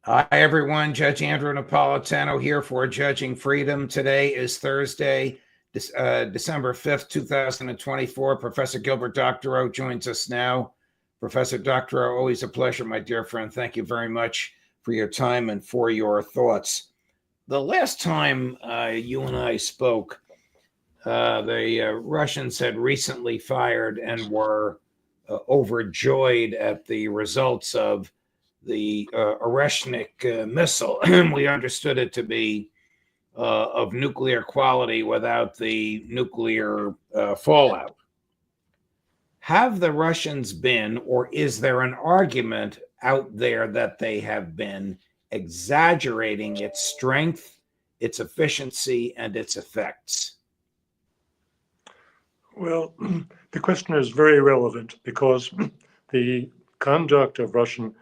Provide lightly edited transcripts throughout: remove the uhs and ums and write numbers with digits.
Hi, everyone. Judge Andrew Napolitano here for Judging Freedom. Today is Thursday, December 5th, 2024. Professor Gilbert Doctorow joins us now. Professor Doctorow, always a pleasure, my dear friend. Thank you very much for your time and for your thoughts. The last time you and I spoke, the Russians had recently fired and were overjoyed at the results of the Oreshnik missile. We understood it to be of nuclear quality without the nuclear fallout. Have the Russians been, or is there an argument out there that they have been exaggerating its strength, its efficiency, and its effects? Well, the question is very relevant because the conduct of Russian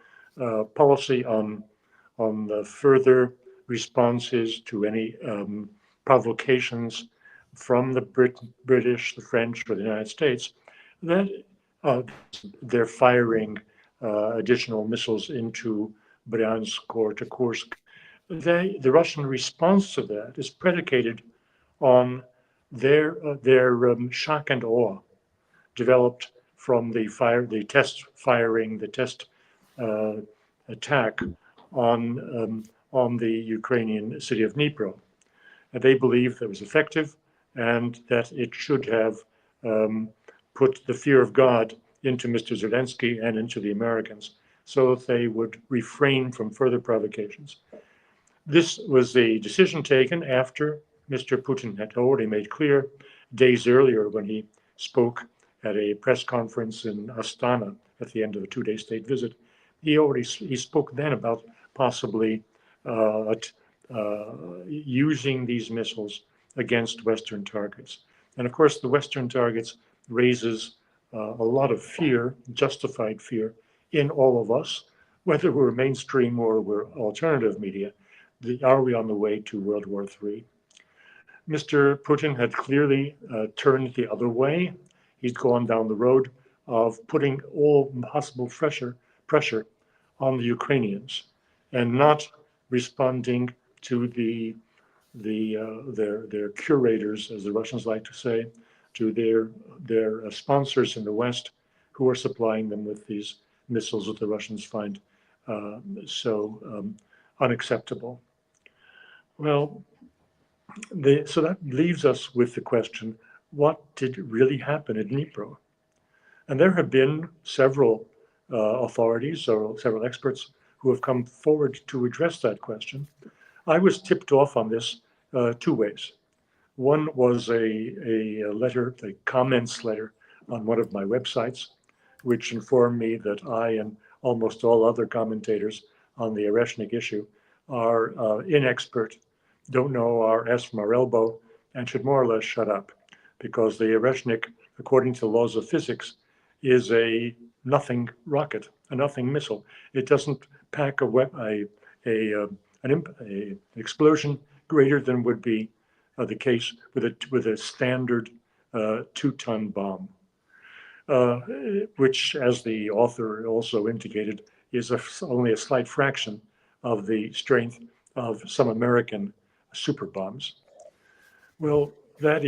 policy on the further responses to any provocations from the British, the French, or the United States, that they're firing additional missiles into Bryansk or to Kursk. The Russian response to that is predicated on their shock and awe developed from the test attack on the Ukrainian city of Dnipro. They believed that it was effective and that it should have put the fear of God into Mr. Zelenskyy and into the Americans so that they would refrain from further provocations. This was a decision taken after Mr. Putin had already made clear days earlier when he spoke at a press conference in Astana at the end of a two-day state visit. He spoke then about possibly using these missiles against Western targets. And of course, the Western targets raises a lot of fear, justified fear, in all of us, whether we're mainstream or we're alternative media. Are we on the way to World War III? Mr. Putin had clearly turned the other way. He'd gone down the road of putting all possible pressure on the Ukrainians and not responding to their curators, as the Russians like to say, to their sponsors in the West who are supplying them with these missiles that the Russians find so unacceptable. Well, so that leaves us with the question, what did really happen at Dnipro? And there have been several authorities or several experts who have come forward to address that question. I was tipped off on this two ways. One was a letter, a comments letter on one of my websites, which informed me that I and almost all other commentators on the Oreshnik issue are inexpert, don't know our S from our elbow, and should more or less shut up, because the Oreshnik, according to laws of physics, is a nothing rocket, a nothing missile. It doesn't pack an explosion greater than would be the case with a standard 2-ton bomb, which, as the author also indicated, is only a slight fraction of the strength of some American super bombs. Well, that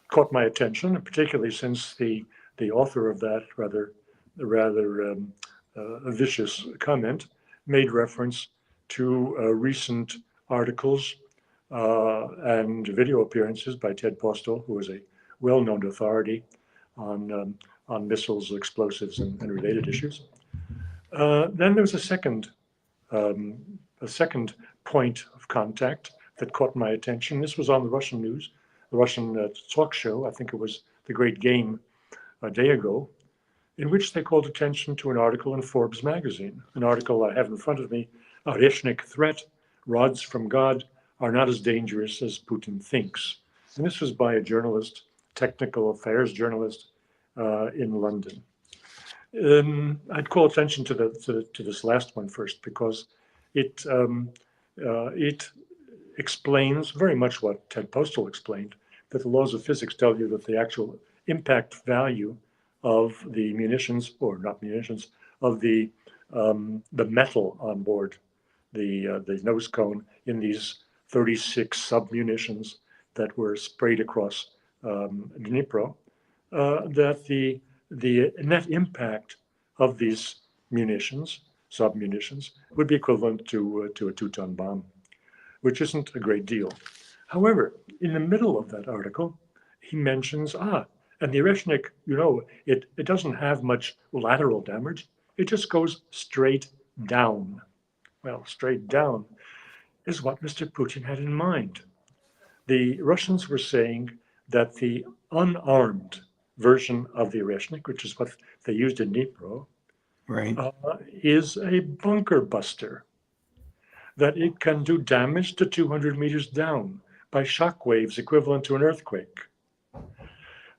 caught my attention, particularly since the author of that rather vicious comment made reference to recent articles and video appearances by Ted Postel, who is a well-known authority on missiles, explosives, and related issues. Then there was a second point of contact that caught my attention. This was on the Russian news, the Russian talk show. I think it was The Great Game a day ago, in which they called attention to an article in Forbes magazine, an article I have in front of me, Oreshnik threat, rods from God are not as dangerous as Putin thinks. And this was by a journalist, technical affairs journalist in London. I'd call attention to this last one first, because it explains very much what Ted Postel explained, that the laws of physics tell you that the actual impact value of the munitions, or not munitions, of the metal on board the nose cone in these 36 sub-munitions that were sprayed across Dnipro, that the net impact of these munitions, sub-munitions, would be equivalent to a 2-ton bomb, which isn't a great deal. However, in the middle of that article, he mentions, and the Oreshnik, it doesn't have much lateral damage. It just goes straight down. Well, straight down is what Mr. Putin had in mind. The Russians were saying that the unarmed version of the Oreshnik, which is what they used in Dnipro, Right. is a bunker buster, that it can do damage to 200 meters down by shock waves equivalent to an earthquake.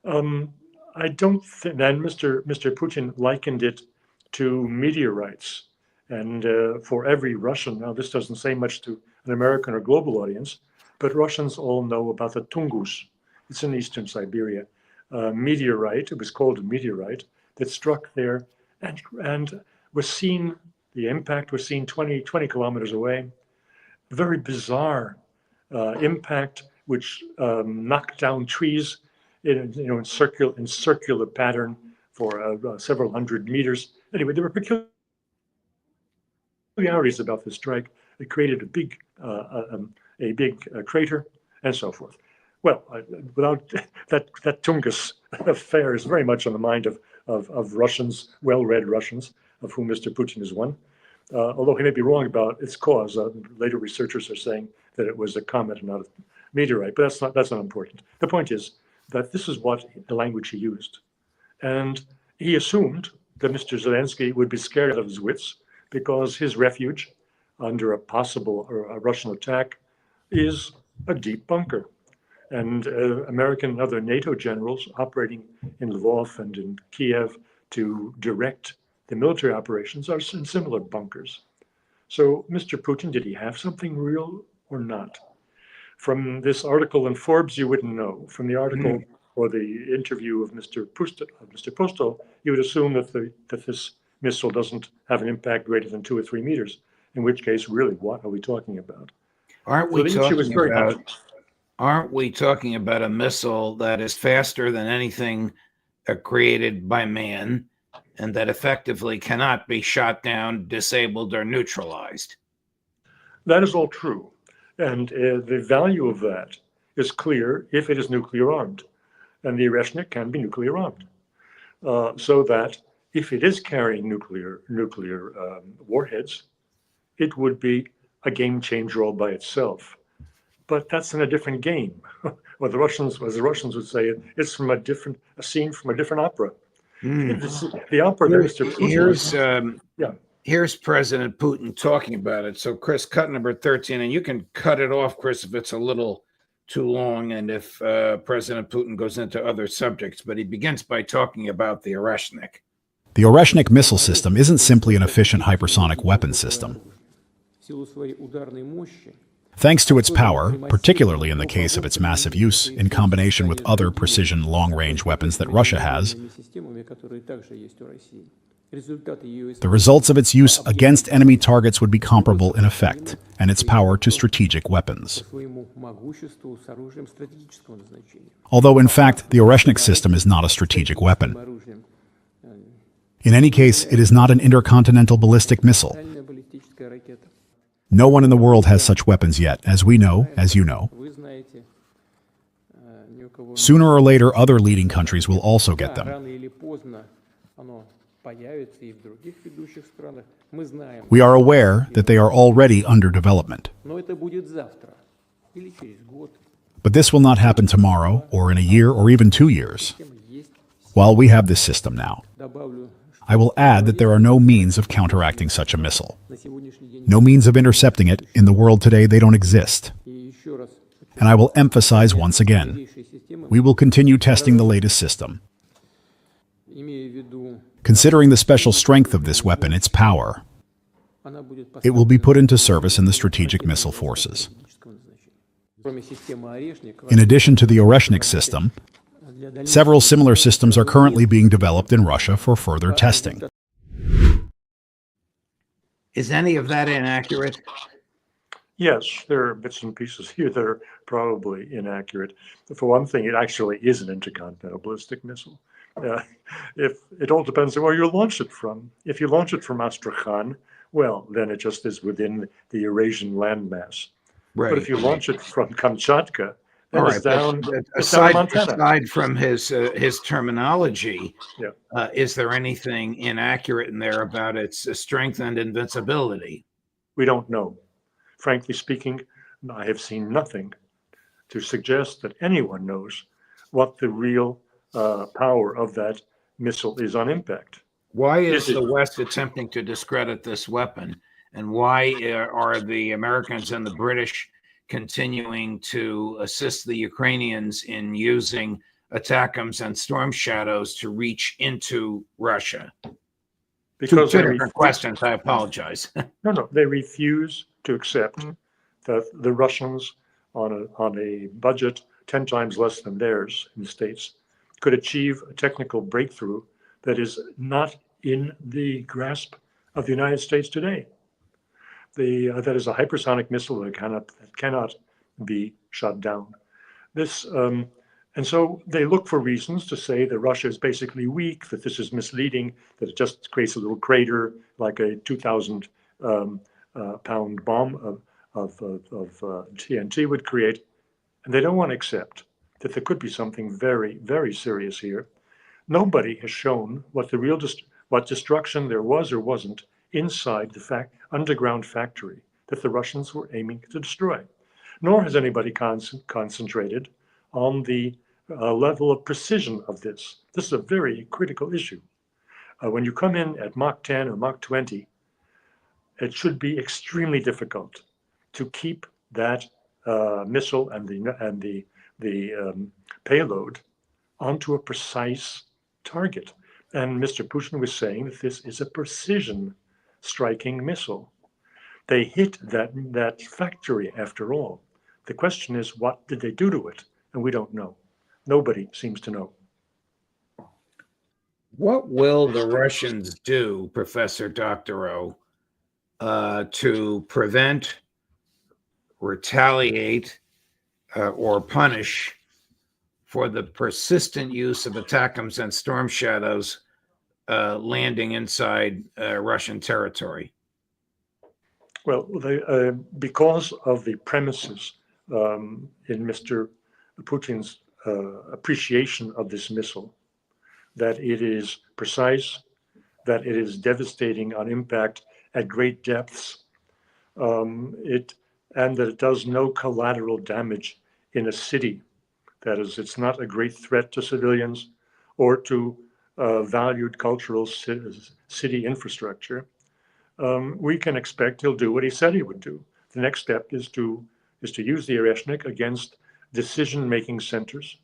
I don't think, then Mr. Putin likened it to meteorites. And for every Russian, now this doesn't say much to an American or global audience, but Russians all know about the Tungus. It's in eastern Siberia. Meteorite, it was called a meteorite, that struck there and was seen, the impact was seen 20 kilometers away. Very bizarre impact, which knocked down trees in circular pattern for several hundred meters. Anyway, there were peculiarities about the strike. It created a big crater and so forth. Well, without that Tungus affair is very much on the mind of Russians, well-read Russians, of whom Mr. Putin is one. Although he may be wrong about its cause. Later researchers are saying that it was a comet and not a meteorite, but that's not important. The point is that this is what the language he used. And he assumed that Mr. Zelenskyy would be scared out of his wits because his refuge under a possible Russian attack is a deep bunker. And American and other NATO generals operating in Lvov and in Kiev to direct the military operations are in similar bunkers. So Mr. Putin, did he have something real or not? From this article in Forbes, you wouldn't know. From the article or the interview of Mr. Postel, you would assume that this missile doesn't have an impact greater than 2 or 3 meters, in which case, really, what are we talking about? Aren't we talking about a missile that is faster than anything created by man, and that effectively cannot be shot down, disabled, or neutralized? That is all true. And the value of that is clear if it is nuclear armed. And the Oreshnik can be nuclear armed. So that if it is carrying nuclear warheads, it would be a game changer all by itself. But that's in a different game. Or the Russians, as the Russians would say, it's from a scene from a different opera. The opera that Mr. Putin Here's President Putin talking about it. So, Chris, cut number 13, and you can cut it off, Chris, if it's a little too long and if President Putin goes into other subjects. But he begins by talking about the Oreshnik. The Oreshnik missile system isn't simply an efficient hypersonic weapon system. Thanks to its power, particularly in the case of its massive use in combination with other precision long-range weapons that Russia has, the results of its use against enemy targets would be comparable in effect, and its power to strategic weapons. Although, in fact, the Oreshnik system is not a strategic weapon. In any case, it is not an intercontinental ballistic missile. No one in the world has such weapons yet, as we know, as you know. Sooner or later, other leading countries will also get them. We are aware that they are already under development. But this will not happen tomorrow, or in a year, or even 2 years. While we have this system now, I will add that there are no means of counteracting such a missile. No means of intercepting it. In the world today, they don't exist. And I will emphasize once again, we will continue testing the latest system. Considering the special strength of this weapon, its power, it will be put into service in the strategic missile forces. In addition to the Oreshnik system, Several similar systems are currently being developed in Russia for further testing. Is any of that inaccurate? Yes, there are bits and pieces here that are probably inaccurate. For one thing, it actually is an intercontinental ballistic missile. Uh, if it all depends on where you launch it from. If you launch it from Astrakhan, well, then it just is within the Eurasian landmass. Right. But if you launch it from Kamchatka, then All it's right, but down. It's down in aside Montana. aside from his terminology, Yeah. is there anything inaccurate in there about its strength and invincibility? We don't know. Frankly speaking, I have seen nothing to suggest that anyone knows what the real power of that missile is on impact. Why is Is it- the West attempting to discredit this weapon? And why are the Americans and the British continuing to assist the Ukrainians in using ATACMS and Storm Shadows to reach into Russia? Because Two they different refuse, questions. I apologize. no, they refuse to accept that the Russians, on a budget 10 times less than theirs in the States, could achieve a technical breakthrough that is not in the grasp of the United States today. That is a hypersonic missile that cannot be shut down. And so they look for reasons to say that Russia is basically weak, that this is misleading, that it just creates a little crater like a 2,000 pound bomb of TNT would create. And they don't want to accept that there could be something very, very serious here. Nobody has shown what what destruction there was or wasn't inside the underground factory that the Russians were aiming to destroy. Nor has anybody concentrated on the level of precision of this. This is a very critical issue. When you come in at Mach 10 or Mach 20, it should be extremely difficult to keep that missile and the payload onto a precise target. And Mr. Putin was saying that this is a precision striking missile. They hit that factory after all. The question is, what did they do to it? And we don't know. Nobody seems to know. What will the Russians do, Professor Doctorow, to prevent, retaliate, or punish for the persistent use of ATACMS and Storm Shadows landing inside Russian territory? Well, because of the premises in Mr. Putin's appreciation of this missile, that it is precise, that it is devastating on impact at great depths, and that it does no collateral damage in a city. That is, it's not a great threat to civilians or to valued cultural city infrastructure. We can expect he'll do what he said he would do. The next step is to use the Oreshnik against decision-making centers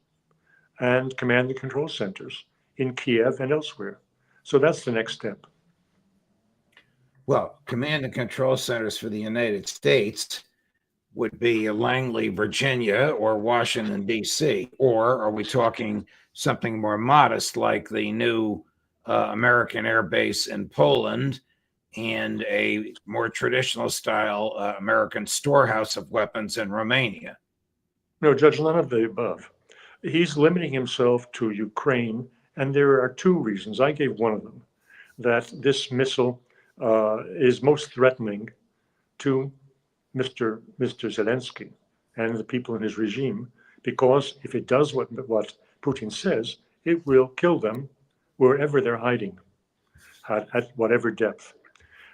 and command and control centers in Kiev and elsewhere. So that's the next step. Well, command and control centers for the United States would be Langley, Virginia, or Washington, D.C., or are we talking something more modest like the new American Air Base in Poland and a more traditional style American storehouse of weapons in Romania? No, Judge, none of the above. He's limiting himself to Ukraine, and there are two reasons. I gave one of them, that this missile is most threatening to Mr. Zelensky and the people in his regime, because if it does what Putin says, it will kill them wherever they're hiding, at whatever depth.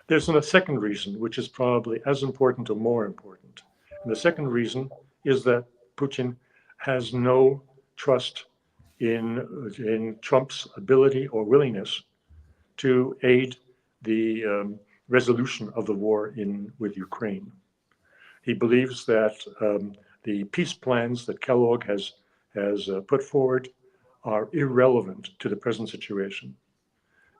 There's a second reason, which is probably as important or more important. And the second reason is that Putin has no trust in Trump's ability or willingness to aid the resolution of the war with Ukraine. He believes that the peace plans that Kellogg has put forward are irrelevant to the present situation.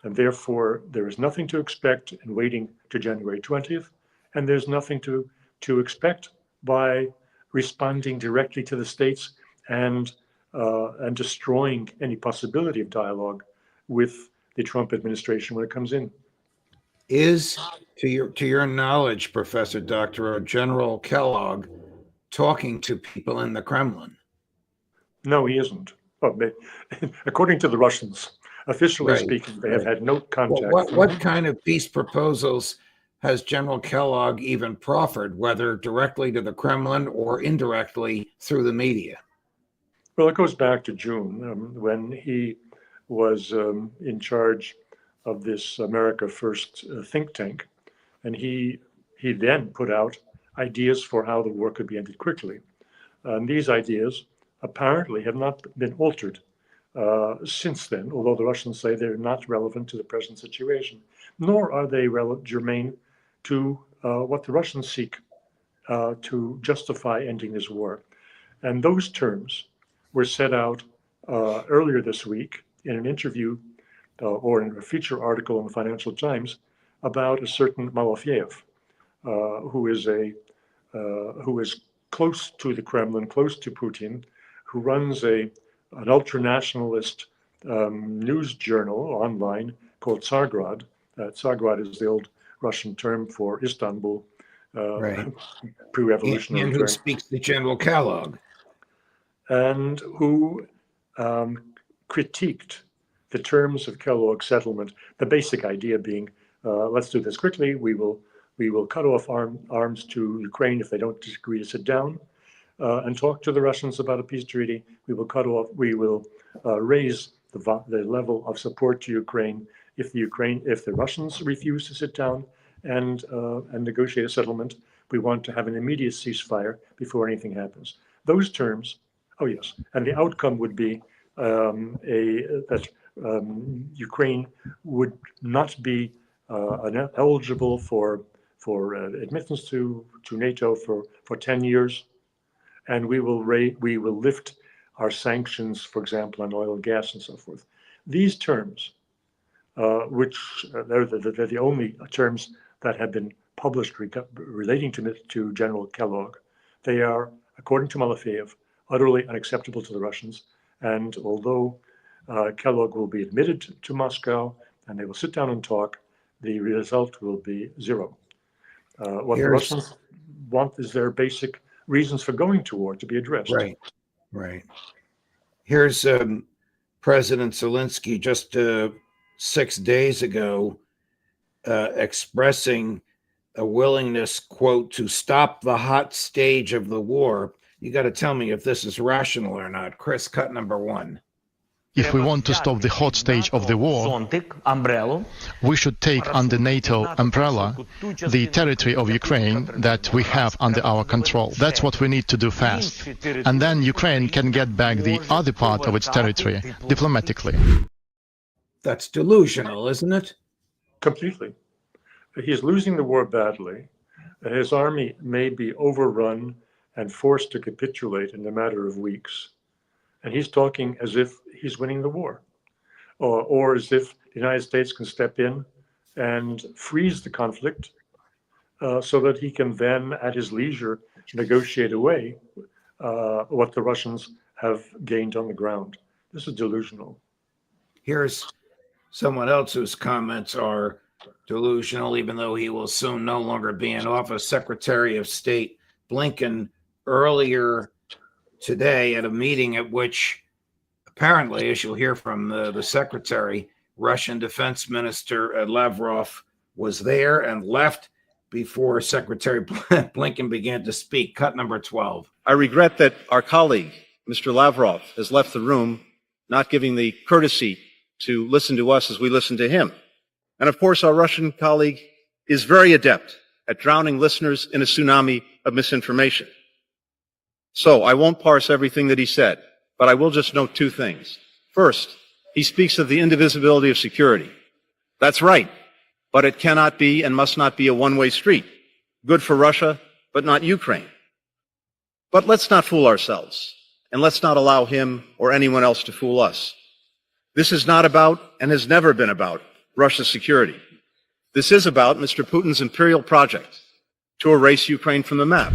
And therefore, there is nothing to expect in waiting to January 20th, and there's nothing to expect by responding directly to the states and and destroying any possibility of dialogue with the Trump administration when it comes in. Is, to your knowledge, Professor Doctorow, General Kellogg talking to people in the Kremlin? No, he isn't. Well, according to the Russians, officially speaking, they have had no contact. What kind of peace proposals has General Kellogg even proffered, whether directly to the Kremlin or indirectly through the media? Well, it goes back to June when he was in charge of this America First think tank, and he then put out ideas for how the war could be ended quickly. And these ideas apparently have not been altered since then, although the Russians say they're not relevant to the present situation, nor are they germane to what the Russians seek to justify ending this war. And those terms were set out earlier this week in an interview or in a feature article in the Financial Times about a certain Malofeyev, who is close to the Kremlin, close to Putin, who runs an ultranationalist news journal online called Tsargrad. Tsargrad is the old Russian term for Istanbul, pre-revolutionary and who speaks to General Kellogg. And who critiqued the terms of Kellogg's settlement, the basic idea being, let's do this quickly, we will cut off arms to Ukraine if they don't agree to sit down, and talk to the Russians about a peace treaty. We will raise the level of support to Ukraine if the Russians refuse to sit down and negotiate a settlement. We want to have an immediate ceasefire before anything happens. Those terms, oh yes, and the outcome would be that Ukraine would not be eligible for admittance to NATO for 10 years, and we will lift our sanctions, for example, on oil and gas and so forth. These terms, which they're the only terms that have been published relating to General Kellogg, they are, according to Malofeyev, utterly unacceptable to the Russians. And although Kellogg will be admitted to Moscow and they will sit down and talk, the result will be zero. What the Russians want is their basic reasons for going to war to be addressed. Right. Here's President Zelenskyy just 6 days ago expressing a willingness, quote, to stop the hot stage of the war. You got to tell me if this is rational or not. Chris, cut number one. If we want to stop the hot stage of the war, we should take under NATO umbrella the territory of Ukraine that we have under our control. That's what we need to do fast. And then Ukraine can get back the other part of its territory diplomatically. That's delusional, isn't it? Completely. He's losing the war badly. His army may be overrun and forced to capitulate in a matter of weeks. And he's talking as if he's winning the war, or as if the United States can step in and freeze the conflict so that he can then, at his leisure, negotiate away what the Russians have gained on the ground. This is delusional. Here's someone else whose comments are delusional, even though he will soon no longer be in office. Secretary of State Blinken earlier today at a meeting at which apparently, as you'll hear from the secretary, Russian Defense Minister Lavrov was there and left before Secretary Blinken began to speak. Cut number 12. I regret that our colleague, Mr. Lavrov, has left the room, not giving the courtesy to listen to us as we listen to him. And of course, our Russian colleague is very adept at drowning listeners in a tsunami of misinformation. So I won't parse everything that he said, but I will just note two things. First, he speaks of the indivisibility of security. That's right, but it cannot be and must not be a one-way street. Good for Russia, but not Ukraine. But let's not fool ourselves, and let's not allow him or anyone else to fool us. This is not about, and has never been about, Russia's security. This is about Mr. Putin's imperial project to erase Ukraine from the map.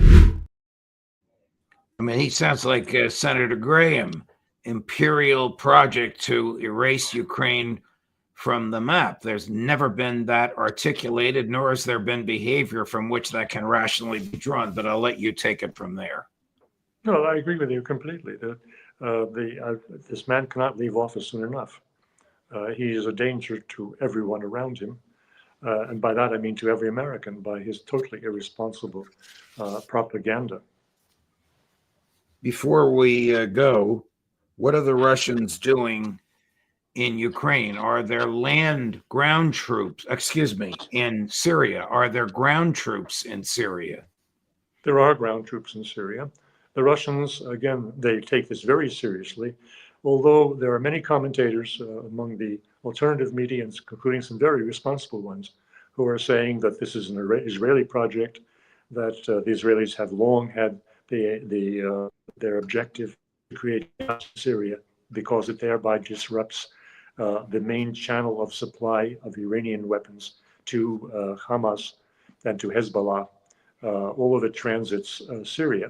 I mean, he sounds like Senator Graham imperial project to erase Ukraine from the map. There's never been that articulated, nor has there been behavior from which that can rationally be drawn. But I'll let you take it from there. No, I agree with you completely. This man cannot leave office soon enough. He is a danger to everyone around him. And by that, I mean to every American, by his totally irresponsible propaganda. Before we go, what are the Russians doing in Ukraine? Are there ground troops, in Syria? Are there ground troops in Syria? There are ground troops in Syria. The Russians, again, they take this very seriously, although there are many commentators among the alternative media, including some very responsible ones, who are saying that this is an Israeli project, that the Israelis have long had their objective to create Syria because it thereby disrupts the main channel of supply of Iranian weapons to Hamas and to Hezbollah. All of it transits Syria.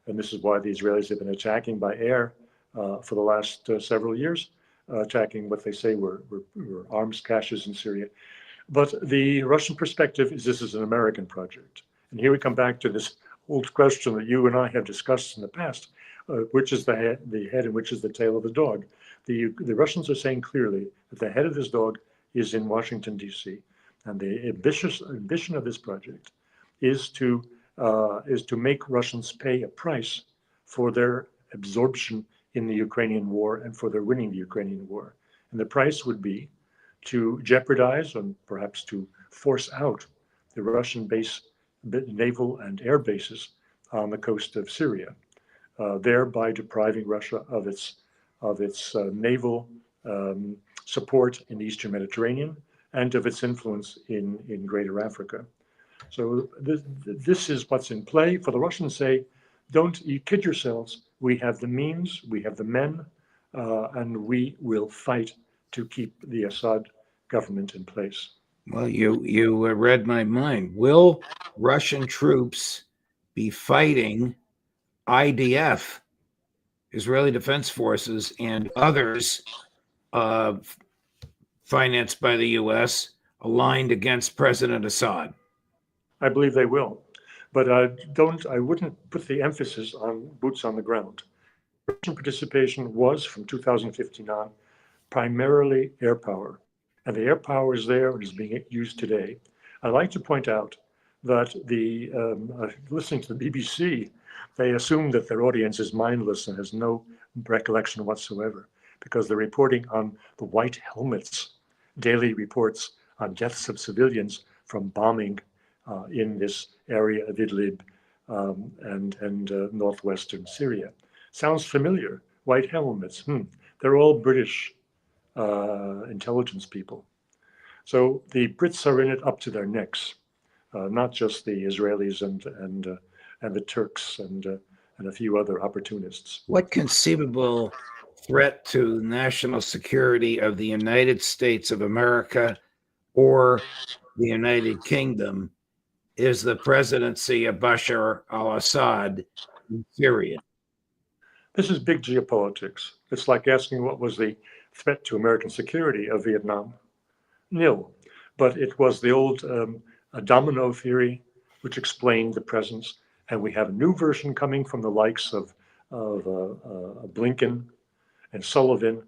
And this is why the Israelis have been attacking by air for the last several years, attacking what they say were arms caches in Syria. But the Russian perspective is this is an American project. And here we come back to this old question that you and I have discussed in the past, which is the head and which is the tail of the dog. The Russians are saying clearly that the head of this dog is in Washington, D.C. And the ambition of this project is to make Russians pay a price for their absorption in the Ukrainian war and for their winning the Ukrainian war. And the price would be to jeopardize and perhaps to force out the Russian naval and air bases on the coast of Syria, thereby depriving Russia of its naval support in the Eastern Mediterranean and of its influence in Greater Africa. So this is what's in play. For the Russians say, don't you kid yourselves. We have the means, we have the men, and we will fight to keep the Assad government in place. Well, you read my mind. Will Russian troops be fighting IDF, Israeli Defense Forces, and others financed by the U.S. aligned against President Assad? I believe they will, but I wouldn't put the emphasis on boots on the ground. Russian participation was from 2015 on primarily air power, and the air power is there and is being used today. I'd like to point out that listening to the BBC, they assume that their audience is mindless and has no recollection whatsoever, because they're reporting on the white helmets, daily reports on deaths of civilians from bombing in this area of Idlib and northwestern Syria. Sounds familiar. White helmets. They're all British intelligence people. So the Brits are in it up to their necks, not just the Israelis and the Turks and a few other opportunists. What conceivable threat to national security of the United States of America or the United Kingdom is the presidency of Bashar al-Assad in Syria? This is big geopolitics. It's like asking what was the threat to American security of Vietnam. Nil. But it was the old domino theory, which explained the presence. And we have a new version coming from the likes of Blinken and Sullivan.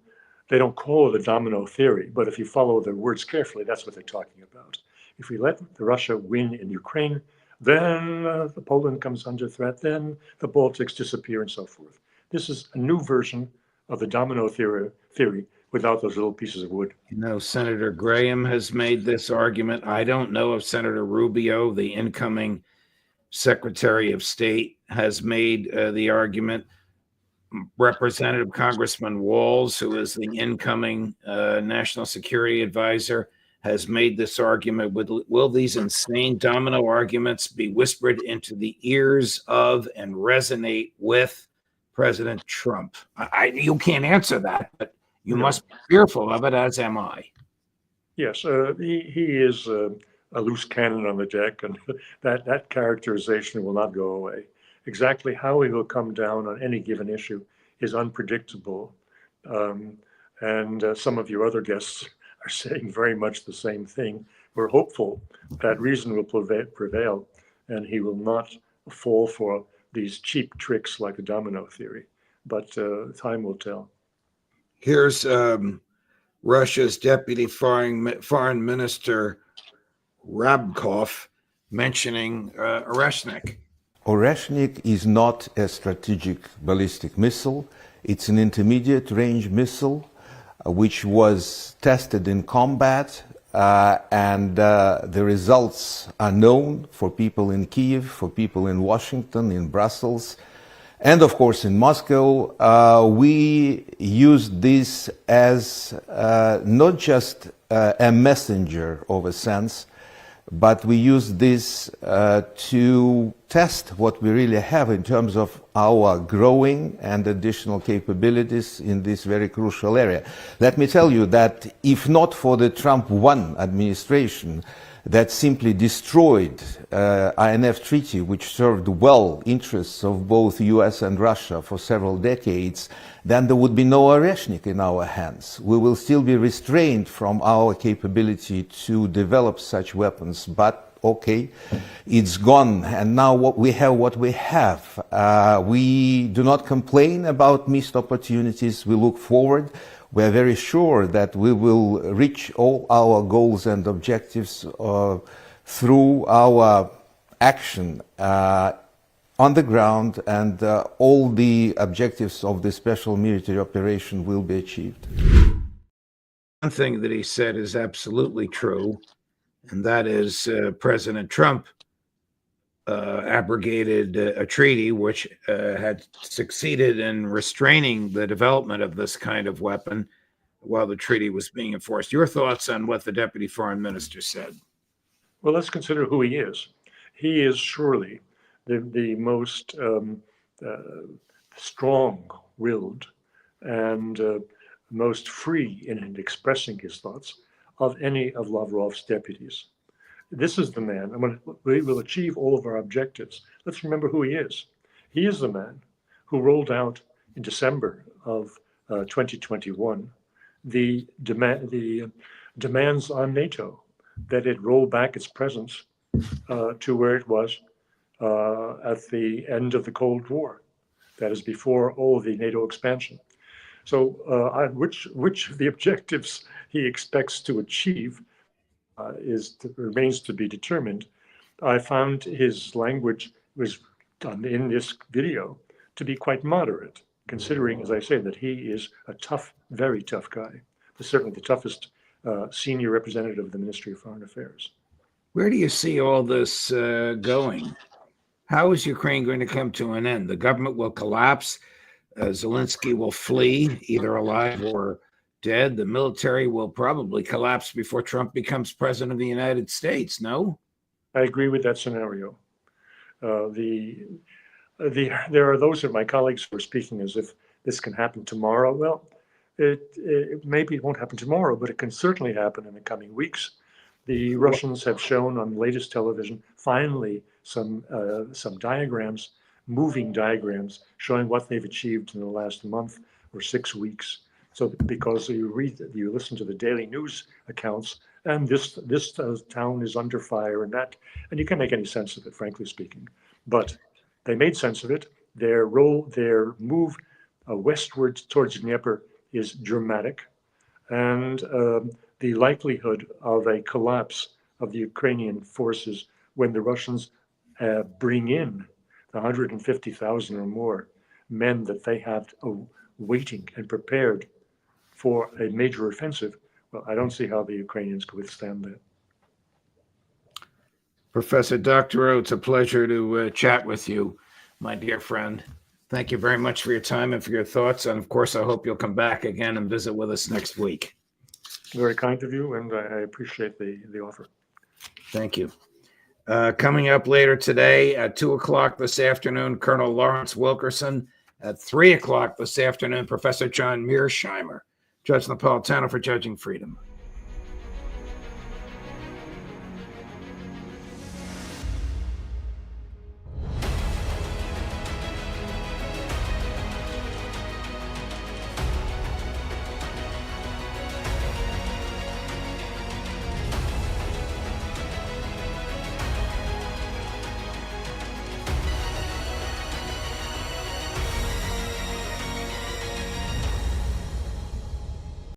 They don't call it a domino theory, but if you follow their words carefully, that's what they're talking about. If we let Russia win in Ukraine, then the Poland comes under threat, then the Baltics disappear and so forth. This is a new version of the domino theory without those little pieces of wood. You know, Senator Graham has made this argument. I don't know if Senator Rubio, the incoming Secretary of State, has made the argument. Representative Congressman Walz, who is the incoming National Security Advisor, has made this argument. Will these insane domino arguments be whispered into the ears of and resonate with President Trump? You can't answer that, but you must be fearful of it, as am I. Yes, he is a loose cannon on the deck, and that characterization will not go away. Exactly how he will come down on any given issue is unpredictable. And some of your other guests are saying very much the same thing. We're hopeful that reason will prevail and he will not fall for these cheap tricks like the domino theory. But time will tell. Here's Russia's deputy foreign minister Rabkov mentioning Oreshnik. Oreshnik is not a strategic ballistic missile. It's an intermediate range missile which was tested in combat, and the results are known for people in Kyiv, for people in Washington, in Brussels, and of course in Moscow. We used this as not just a messenger of a sense, but we use this to test what we really have in terms of our growing and additional capabilities in this very crucial area. Let me tell you that if not for the Trump 1 administration that simply destroyed INF Treaty, which served well interests of both US and Russia for several decades, then there would be no Oreshnik in our hands. We will still be restrained from our capability to develop such weapons, but okay, it's gone, and now we have what we have. We do not complain about missed opportunities. We look forward. We are very sure that we will reach all our goals and objectives through our action on the ground, and all the objectives of the special military operation will be achieved. One thing that he said is absolutely true, and that is President Trump abrogated a treaty which had succeeded in restraining the development of this kind of weapon while the treaty was being enforced. Your thoughts on what the deputy foreign minister said? Well, let's consider who he is. He is surely the most strong-willed and most free in expressing his thoughts of any of Lavrov's deputies. This is the man, and we will achieve all of our objectives. Let's remember who he is. He is the man who rolled out in December of 2021 the demands on NATO that it roll back its presence to where it was at the end of the Cold War. That is before all of the NATO expansion. So which of the objectives he expects to achieve remains to be determined. I found his language was done in this video to be quite moderate, considering, as I say, that he is a tough, very tough guy. Certainly the toughest senior representative of the Ministry of Foreign Affairs. Where do you see all this going? How is Ukraine going to come to an end? The government will collapse. Zelenskyy will flee, either alive or dead. The military will probably collapse before Trump becomes president of the United States, no? I agree with that scenario. There are those of my colleagues who are speaking as if this can happen tomorrow. Well, maybe it won't happen tomorrow, but it can certainly happen in the coming weeks. The Russians have shown on the latest television, finally, some diagrams, moving diagrams, showing what they've achieved in the last month or 6 weeks. So because you listen to the daily news accounts, and this town is under fire and that, and you can't make any sense of it, frankly speaking. But they made sense of it. Their move westward towards Dnieper is dramatic, and the likelihood of a collapse of the Ukrainian forces when the Russians bring in the 150,000 or more men that they have waiting and prepared for a major offensive, well, I don't see how the Ukrainians could withstand that. Professor Doctorow, it's a pleasure to chat with you, my dear friend. Thank you very much for your time and for your thoughts. And of course, I hope you'll come back again and visit with us next week. Very kind of you, and I appreciate the offer. Thank you. Coming up later today at 2 o'clock this afternoon, Colonel Lawrence Wilkerson. At 3 o'clock this afternoon, Professor John Mearsheimer, Judge Napolitano for Judging Freedom.